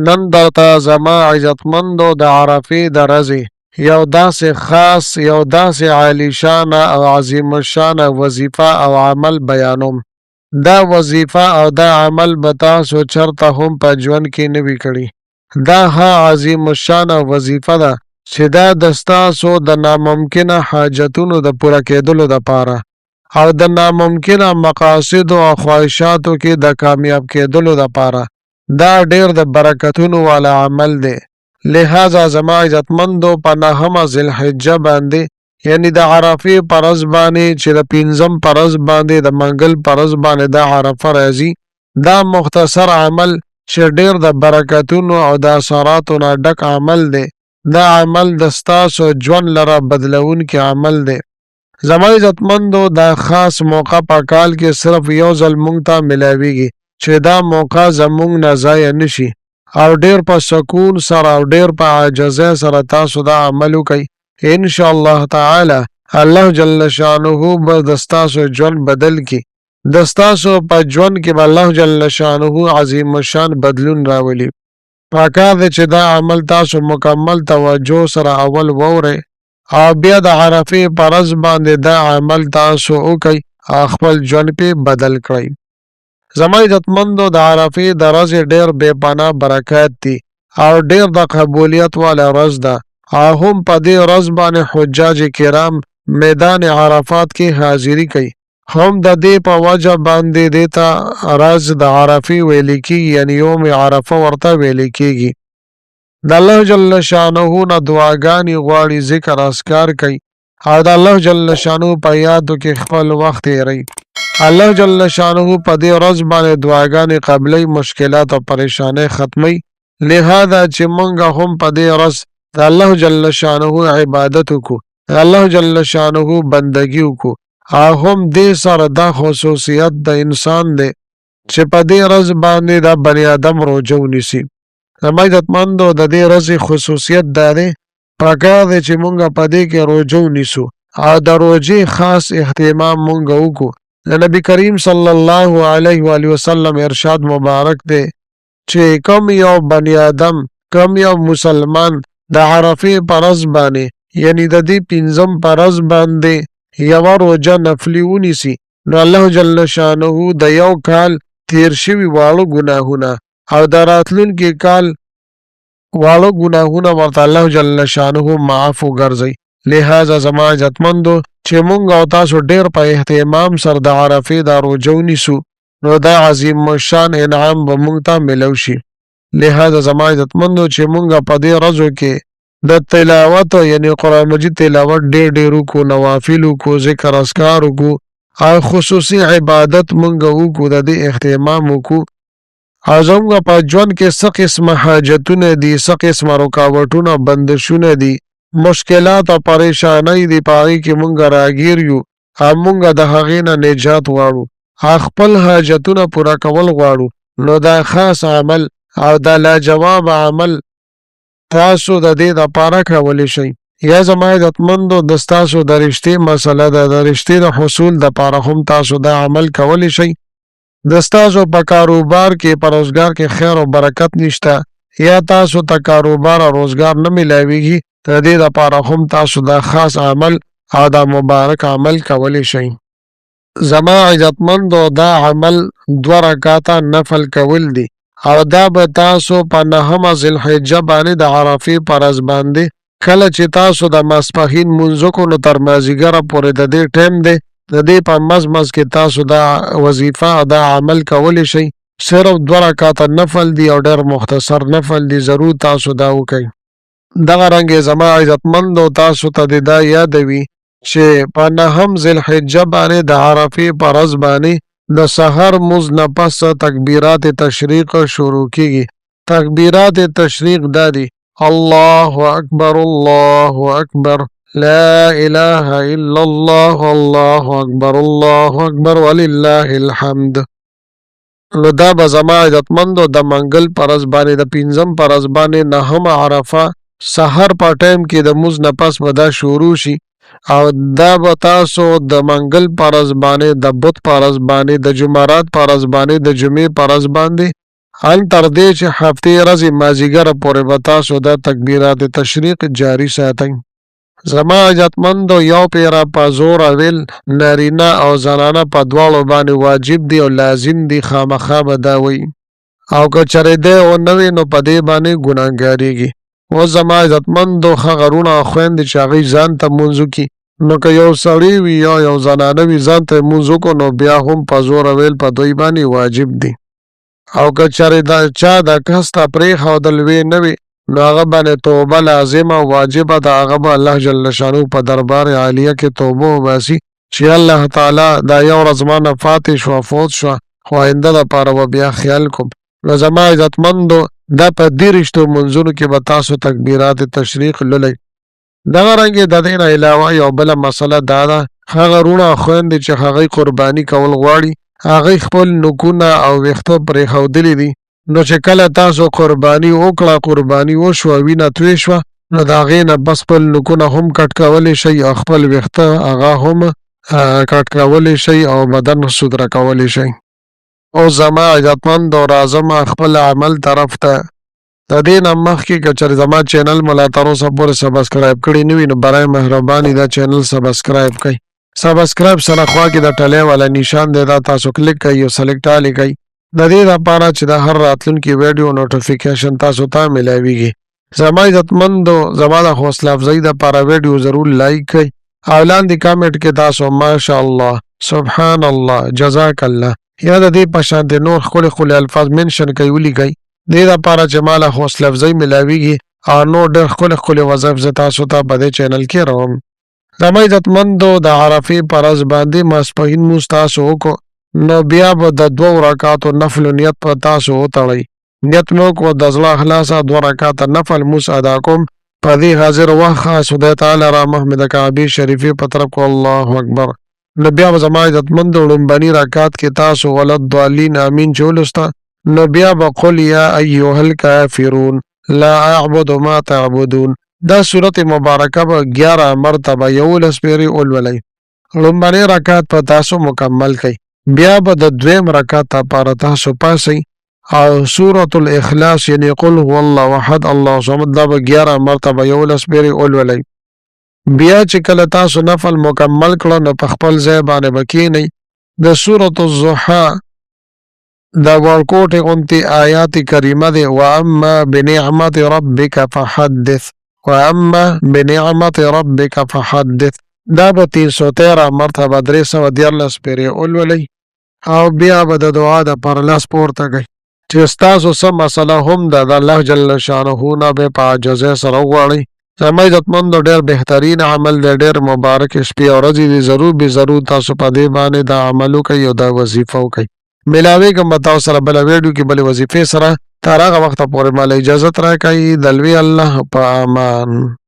نن درته زما عزتمندو د عرفې د ورځې یو داسې خاص یو داسې عالیشانه او عظیم الشانه وظیفه او عمل بیانوم. دا وظیفه او دا عمل به تاسو چرته هم په ژوند کې نه وي کړي. دا ها عظیم الشانه وظیفه ده چې دا د ستاسو د ناممکنه حاجتونو د پوره کېدلو دپاره او د ناممکنه مقاصدو او خواهشاتو کې د کامیاب کېدلو دپاره دا ډیر د برکتونو والا عمل دی. لہذا زما عزتمندو په 9 ذوالحجه باندې یعنی د عرفې په ورځ باندې چې د 5 په ورځ باندې د منګل په ورځ باندې دا عرفه راځي، دا مختصر عمل چې ډیر د برکتونو او د اثراتو نه ډک عمل دی. دا عمل د ستاسو ژوند لره بدلونکی عمل دی. زما عزتمندو دا خاص موقع په کال کې صرف یو ځل مونږ ته ملاویږي چې دا موقع زمونږ نه ضایع نشي او ډیر په سکون سره او ډیر په عاجزۍ سره تاسو دا عمل وکئ. انشاءالله تعالی الله جل شانه به د ستاسو ژوند بدل کی. د ستاسو په ژوند کې به الله جل شانه عظیم الشان بدلون راولي. پکار دی چې دا عمل تاسو مکمل توجه سره اول وورئ او بیا د عرفې په ورځ باندې دا عمل تاسو وکئ او خپل ژوند پې بدل کړئ. زما عزتمندو د عرفې د ورځې ډیر بې پناه برکات دي او ډیر د قبولیت والا ورځ ده او هم په دې ورځ باندې حجاج کرام میدان عرفات کې حاضري کوي. هم د دې په وجه باندې دې ته ورځ د عرفې ویل کېږي، یعنی یوم عرفه ورته ویل کېږي. د الله جل شانه نه دعاګانې غواړي، ذکر اذکار کوي او د الله جل شانه په یادو کې خپل وخت تیروي. الله جل شانه په دې ورځ باندې دعاګانې قبلې، مشکلات او پریشانې ختمي. لہذا چې مونږ هم په دې ورځ د الله جل شانه عبادت وکړو، د الله جل شانه بندګي وکړو او هم دې سره دا خصوصیت د انسان دی چې په دې ورځ باندې دا بني آدم روژه ونیسي. زما عزتمندو د دې ورځې خصوصیت دا دی پکار دی چې مونږ په دې کې روژه ونیسو او د روژې خاص اهتمام مونږ وکړو. د نبی کریم صلی الله علیه و آله وسلم ارشاد مبارک دی چې کوم یو بنی آدم، کوم یو مسلمان د عرفې په ورځ باندې یعنی د دې 5 په ورځ باندې یوه روژه نفلي ونیسي، نو الله جل شانه د یو کال تیر شوي واړه ګناهونه او د راتلونکي کال واړه ګناهونه ورته الله جل شانه معاف وګرځي. لہذا زما عزتمندو چې مونږ او تاسو ډیر په اهتمام سره د عرفې دا روژه ونیسو، نو دا عظیم الشان انعام به مونږ ته ملو شي. لہذا زما عزتمندو چې مونږ په دې ورځو کې د تلاوت یعنی قرآن مجید تلاوت ډیر وکړو، نوافل وکړو، ذکر اذکار وکړو او خصوصي عبادت مونږ وکړو، د دې اهتمام وکړو. او زموږ په ژوند کې څه قسمه حاجتونه دي، څه قسمه رکاوټونه، بندشونه دي، مشکلات او پریشانۍ دي، په هغې کې مونږ راګیر یو او مونږ د هغې نه نجات غواړو، خپل حاجتونه پوره کول غواړو. نو دا خاص عمل او دا لاجواب عمل تاسو د دې دپاره کولی شئ. یا زما عزتمندو د ستاسو د رشتې مسله ده، د رشتې د حصول دپاره هم تاسو دا عمل کولی شئ. د ستاسو په کاروبار کې، په روزګار کې خیر او برکت نشته یا تاسو ته کاروبار او روزګار نه میلاویږي، د دې دپاره هم تاسو دا خاص عمل او دا مبارک عمل کولی شئ. زما عزتمندو دا عمل 2 رکعاته نفل کول دي او دا به تاسو په 9 ذوالحجه باندې د عرفې په ورځ باندې کله چې تاسو د ماسپښین لمونځ وکړو نو تر مازدیګره پورې د دې ټایم دی، د دې په منځ کې تاسو دا وظیفه او دا عمل کولی شئ. صرف 2 رکعاته نفل دي او ډېر مختصر نفل دي، ضرور تاسو دا وکئ. دغه رنګې زما عزتمندو تاسو ته د دا یادوي چې په 9 ذوالحجه باندې د عرفې په ورځ باندې د سحر مونځ نه پس تکبیرات تشریق شروع کیږي. تکبیرات تشریق دا دي: الله اکبر، الله اکبر، لا اله الا الله، الله اکبر، الله اکبر ولله الحمد. نو دا به زما عزتمندو د منګل په ورځ باندې د 5 په ورځ باندې 9 عرفه سحر په ټایم کې د مونځ نه پس به دا شروع شي او دا به تاسو د منګل په ورځ باندې، د بت په ورځ باندې، د جمعرات په ورځ باندې، د جمعې په ورځ باندې ان تر دې چې هفتې ورځې مازدیګره پورې به تاسو دا تکبیرات تشریق جاري ساتئ. زما عزتمندو یو پیره په زور ویل نارینه او زنانه په دواړو باندې واجب دی او لازم دی، خامخا به دا وي. او که چرې دی ونه وي نو په دې باندې ګناهګاریږي. اوس زما عزتمندو هغه وروڼه او خویندې چې هغوی ځان ته لمونځ وکړي، نو که یو سړی وي یا یو زنانه وي ځان ته یې لمونځ وکړو نو بیا هم په زوره ویل په دوی باندې واجب دی. او که چرې د چا د کس ته پرېښودل وی نه وي نو هغه باندې توبه لازمه او واجبه ده. هغه به الله جل شانو په دربار عالیه کې توبه وباسي چې الله تعالی دا یو ورځ ما نه پاتې شوه، فوت شوه، خو آینده دپاره به بیا خیال کوم. نو زما عزتمندو دا په دېرشتو منځونو کې به تاسو تکبیرات تشریق لولئ. دغه رنګې د دې نه علاوه یو بله مسله دا ده، هغه وروڼه او خویندې چې هغوی قرباني کول غواړي، هغوی خپل نوکونه او ویښته پرېښودلي دي، نو چې کله تاسو قرباني وکړه، قرباني وشوه، وینه توی شوه، نو د هغې نه بس خپل نوکونه هم کټ کولی شئ او خپل ویښته هغه هم کټ کولی شئ او بدن سودره کولی شئ. او زما عزتمندو راځم خپل عمل طرف ته. د دې نه مخکې که چېرې زما چینل مو لا تر اوسه پورې سبسکرایب کړی نه وي نو برای مهرباني دا چینل سبسکرایب کړئ. سبسکرایب سره خوا کې د ټلۍ والا نشان دی، دا تاسو کلیک کړئ او سلیکټ آل کړئ، د دې دپاره چې د هر راتلونکي ویډیو نوټیفیکیشن تاسو ته میلاویږي. زما عزتمندو زما د حوصله افزایي دپاره ویډیو ضرور لایک کړئ او لاندې کامنټ کې تاسو ماشاءالله، سبحان الله، جزاک الله یا د دې په شانتې نور ښکلي ښکلي الفاظ منشن کوئ ولیکئ، دې دپاره چې ما له حوصله افزایي میلاویږي او نور ډېر ښکلي ښکلي وظایف زه تاسو ته په دې چینل کې روم. زما عزتمندو د عرفې په ورځ باندې ماسپښین لمونځ تاسو وکړو نو بیا به د 2 رکعاتو نفلو نیت په تاسو وتړئ. نیت مې وکړو د زړه خلاصه 2 رکعاته نفل لمونځ ادا کوم. په دې حاضر وخت خاص خدای تعالی را مخ مې د کعبې شریفې په طرف کو الله اکبر. نو بیا به زما عزتمندو لومبني رکعت کې تاسو ولضالین امین چې ولوسته، نو بیا به قل یا ایها الکافرون لا اعبد ما تعبدون دا صورت مبارکه به 11 مرتبه 11 پیرې ولولئ. لومبنی رکعت په تاسو مکمل کړئ، بیا به د 2م رکعت لپاره تاسو پاسئ او سورة الاخلاص یعنی قل هو الله احد الله صمد دا به 11 مرتبه 11 پیرې ولولئ. بیا چې کله تاسو نفل مکمل کړه نو په خپل ځای باندې به کښېنئ. د سورة الضحی د ورکوټې غوندې آیات کریمه دی، واما بنعمت ربک فحدث، واما بنعمت ربک فحدث دا به 313 مرتبه 314 پیرې ولولئ او بیا به د دعا دپاره لاس پورته کړئ چې ستاسو څه مسله هم ده د الله جل شانه نه به په عاجزۍ سره وغواړئ. زما عزتمندو ډېر بهترین عمل دی، ډېر مبارک شپې او ورځې دي، ضرور به ضرور تاسو په دې باندې دا عمل وکئ او دا وظیفه وکئ. میلاویږم به تاسو سره بله ویډیو کې بلې وظیفې سره. تر هغه وخته پورې ماله اجازت راکئ. د لوی الله په امان.